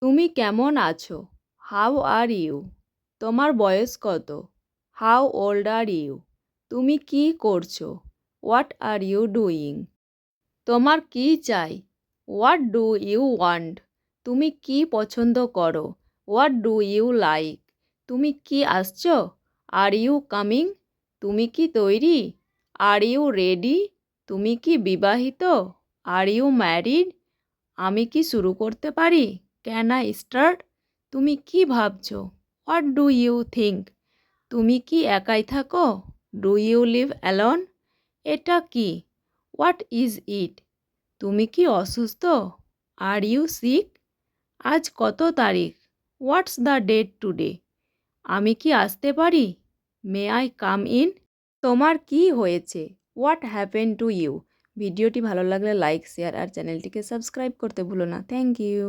তুমি কেমন আছো? How are you? তোমার বয়স কত? How old are you? তুমি কি করছো? What are you doing? তোমার কি চাই? What do you want? তুমি কি পছন্দ করো? What do you like? তুমি কি আসছো? Are you coming? তুমি কি তৈরি? Are you ready? তুমি কি বিবাহিত? Are you married? আমি কি শুরু করতে পারি? Can I start? তুমি কি ভাবছো? What do you think? তুমি কি একাই থাকো? Do you live alone? এটা কি? What is it? তুমি কি অসুস্থ? Are you sick? আজ কত তারিখ? What's the date today? আমি কি আসতে পারি? May I come in? তোমার কি হয়েছে? What happen to you? ভিডিওটি ভালো লাগলে লাইক, শেয়ার আর চ্যানেলটিকে সাবস্ক্রাইব করতে ভুলো না। Thank you.